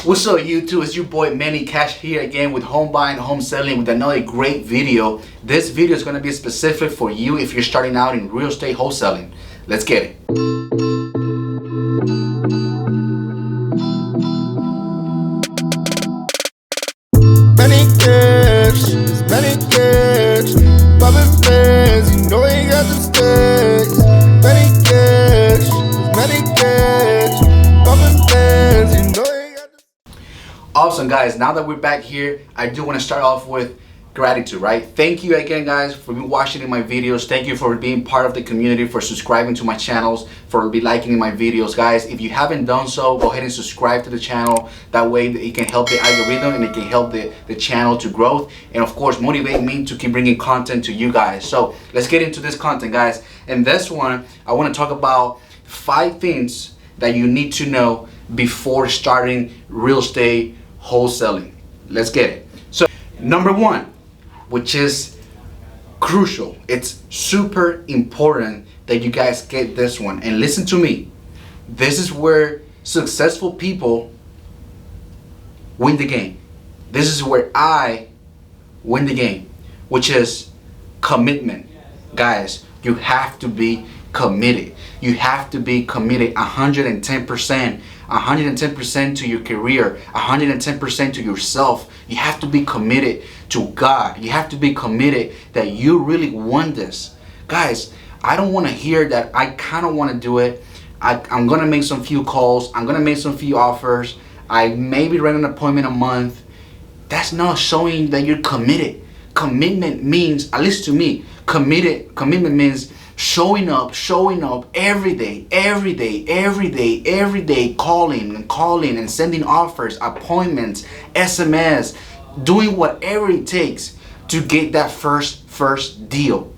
What's up YouTube, it's your boy Manny Cash here again with home buying, home selling with another great video. This video is going to be specific for you if you're starting out in real estate wholesaling. Let's get it. Many cash, poppin' fans, you know he got them stacks. Many cash, poppin' fans, you know he got them. Awesome guys, now that we're back here, I do want to start off with gratitude, right? Thank you again guys for watching my videos. Thank you for being part of the community, for subscribing to my channels, for liking my videos. Guys, if you haven't done so, go ahead and subscribe to the channel. That way it can help the algorithm and it can help the channel to grow, and of course motivate me to keep bringing content to you guys. So let's get into this content guys. And this one, I want to talk about 5 things that you need to know before starting real estate wholesaling. Let's get it. So number 1, which is crucial, it's super important that you guys get this one, and listen to me. This is where successful people win the game. This is where I win the game, which is commitment. Guys, you have to be committed. You have to be committed 110%. 110% to your career, 110% to yourself. You have to be committed to God. You have to be committed that you really want this. Guys, I don't want to hear that I kind of want to do it. I'm going to make some few calls. I'm going to make some few offers. I maybe rent an appointment a month. That's not showing that you're committed. Commitment means, at least to me, commitment means showing up every day, calling and sending offers, appointments, SMS, doing whatever it takes to get that first deal.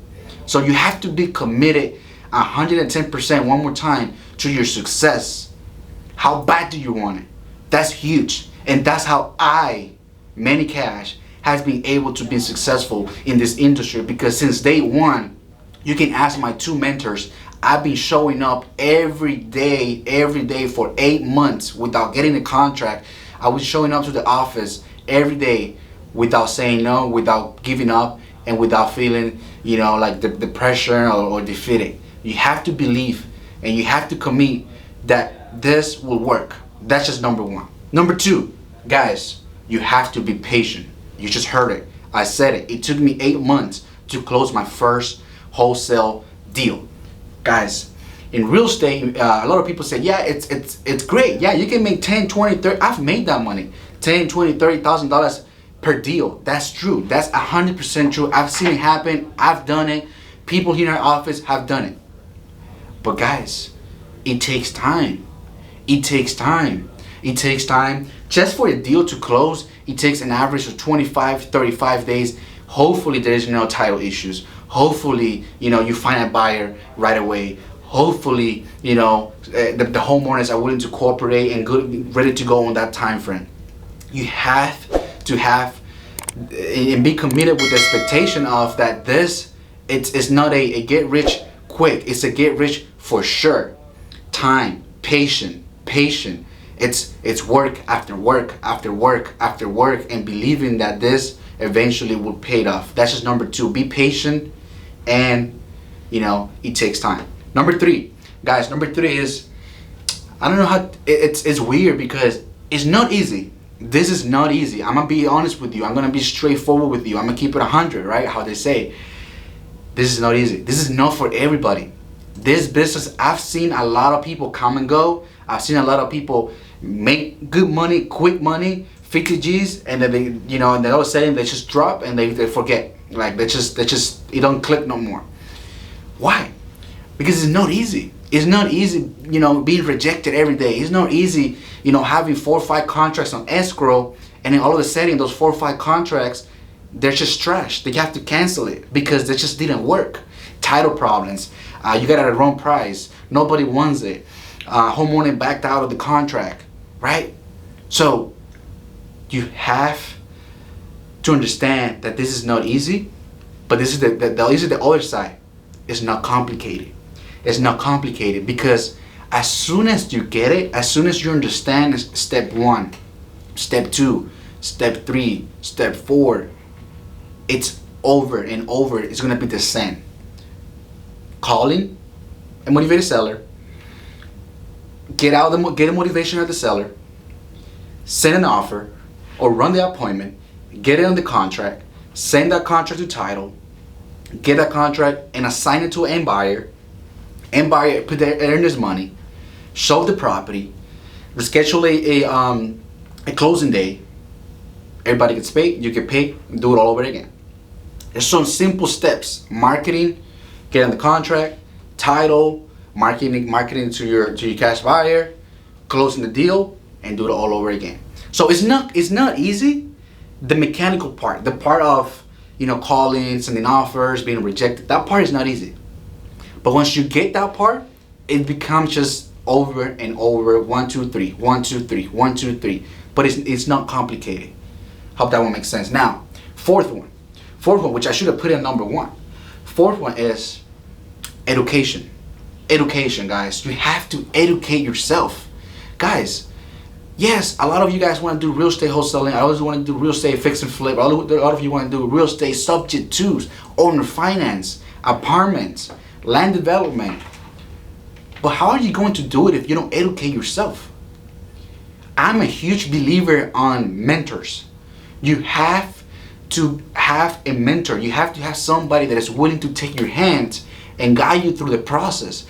So you have to be committed 110%, one more time, to your success. How bad do you want it? That's huge. And that's how Manny Cash, has been able to be successful in this industry, because since day one, you can ask my 2 mentors, I've been showing up every day for 8 months without getting a contract. I was showing up to the office every day without saying no, without giving up, and without feeling, like the pressure or defeated. You have to believe and you have to commit that this will work. That's just number 1. Number 2, guys, you have to be patient. You just heard it. I said it. It took me 8 months to close my first wholesale deal. Guys, in real estate, a lot of people say, yeah, it's great. Yeah, you can make 10, 20, 30. I've made that money. 10, 20, $30,000 per deal. That's true. That's 100% true. I've seen it happen. I've done it. People here in our office have done it. But guys, it takes time. It takes time. It takes time. Just for a deal to close, it takes an average of 25, 35 days. Hopefully there is no title issues. Hopefully, you find a buyer right away. Hopefully, the homeowners are willing to cooperate and ready to go on that time frame. You have to have and be committed with the expectation of that it's not a get rich quick. It's a get rich for sure. Time, patient. It's work after work after work after work, and believing that this eventually will pay off. That's just number 2. Be patient, and it takes time. Number 3, guys. Number 3 is, I don't know how it's weird because it's not easy. This is not easy. I'm gonna be honest with you. I'm gonna be straightforward with you. I'm gonna keep it 100, right? How they say. This is not easy. This is not for everybody. This business, I've seen a lot of people come and go. I've seen a lot of people make good money, quick money, 50 G's, and then they, and then all of a sudden they just drop and they forget. Like they just it don't click no more. Why? Because it's not easy. It's not easy, being rejected every day. It's not easy, having 4 or 5 contracts on escrow, and then all of a sudden those 4 or 5 contracts, they're just trash. They have to cancel it because they just didn't work. Title problems. You got it at the wrong price. Nobody wants it. Homeowner backed out of the contract, right? So you have to understand that this is not easy, but this is the other side. It's not complicated. It's not complicated because as soon as you get it, as soon as you understand step 1, step 2, step 3, step 4. It's over and over. It's gonna be the same. Calling a motivated seller, get the motivation of the seller, send an offer or run the appointment, get it on the contract, send that contract to title, get that contract and assign it to an end buyer. End buyer earn his money, show the property, schedule a closing day. Everybody gets paid, you get paid, and do it all over again. There's some simple steps: marketing, getting the contract, title, marketing to your cash buyer, closing the deal, and do it all over again. So it's not easy. The mechanical part, the part of calling, sending offers, being rejected, that part is not easy. But once you get that part, it becomes just over and over. 1, 2, 3, 1, 2, 3, 1, 2, 3. But it's not complicated. Hope that one makes sense. Now, fourth one, which I should have put in number 1. Fourth one is education. Education, guys. You have to educate yourself, guys. Yes, a lot of you guys want to do real estate wholesaling. I always want to do real estate fix and flip. A lot of you want to do real estate subject twos, owner finance, apartments, land development. But how are you going to do it if you don't educate yourself? I'm a huge believer on mentors. You have to have a mentor. You have to have somebody that is willing to take your hand and guide you through the process.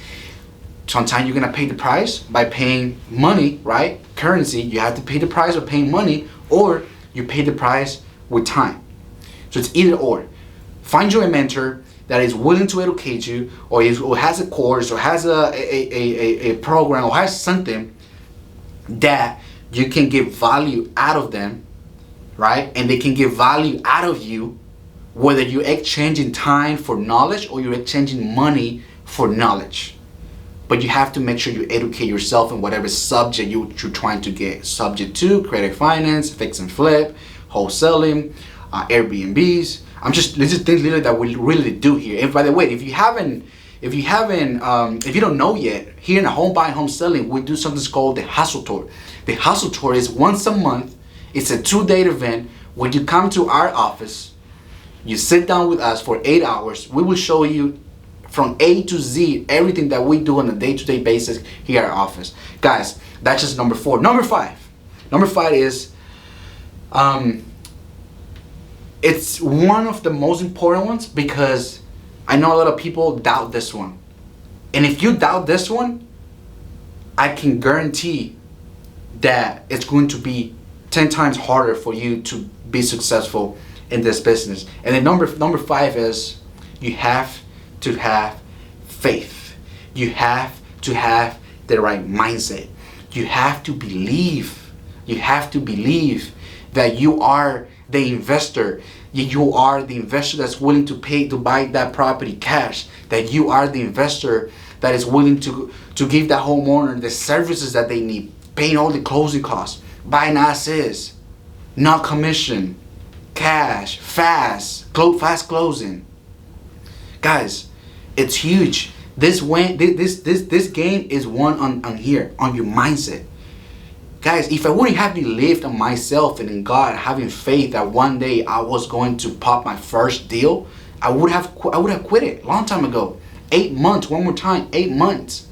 Sometimes you're going to pay the price by paying money, right? Currency. You have to pay the price of paying money, or you pay the price with time. So it's either or. Find you a mentor that is willing to educate you, or has a course, or has a program, or has something that you can get value out of them, right? And they can get value out of you, whether you're exchanging time for knowledge or you're exchanging money for knowledge. But you have to make sure you educate yourself in whatever subject you're trying to get. Subject to credit finance, fix and flip, wholesaling, Airbnbs. This is things literally that we really do here. And by the way, if you don't know yet, here in the home buying, home selling, we do something called the Hustle Tour. The Hustle Tour is once a month. It's a 2-day event where you come to our office, you sit down with us for 8 hours. We will show you from A to Z everything that we do on a day-to-day basis here at our office. Guys, that's just number 4. Number 5 is it's one of the most important ones, because I know a lot of people doubt this one. And if you doubt this one, I can guarantee that it's going to be 10 times harder for you to be successful in this business. And then number 5 is you have to have faith. You have to have the right mindset. You have to believe. You have to believe that you are the investor. You are the investor that's willing to pay to buy that property cash. That you are the investor that is willing to give that homeowner the services that they need, paying all the closing costs, buying assets, not commission, cash, fast closing. Guys, it's huge. This game is won on here, on your mindset. Guys, if I wouldn't have believed in myself and in God, having faith that one day I was going to pop my first deal, I would have quit it a long time ago. 8 months, one more time, 8 months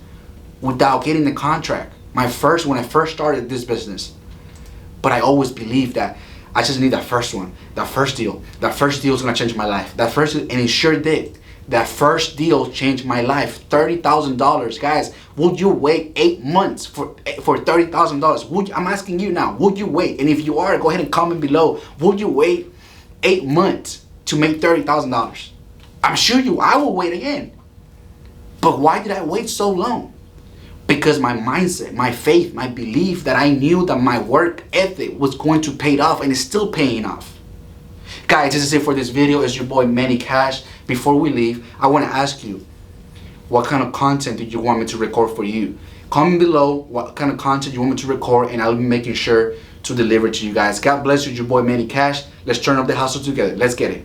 without getting the contract. When I first started this business. But I always believed that I just need that first one, that first deal. That first deal is gonna change my life. And it sure did. That first deal changed my life. $30,000, guys. Would you wait 8 months for $30,000? I'm asking you now. Would you wait? And if you are, go ahead and comment below. Would you wait 8 months to make $30,000? I'm sure I will wait again. But why did I wait so long? Because my mindset, my faith, my belief that I knew that my work ethic was going to pay off, and it's still paying off. Guys, this is it for this video. It's your boy Manny Cash. Before we leave, I want to ask you, what kind of content do you want me to record for you? Comment below what kind of content you want me to record, and I'll be making sure to deliver to you guys. God bless you. It's your boy Manny Cash. Let's turn up the hustle together. Let's get it.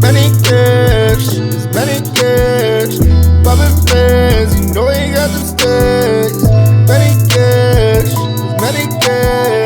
Many cash, many cash, poppin' fans, you know you got them stacks. Many cash, many cash.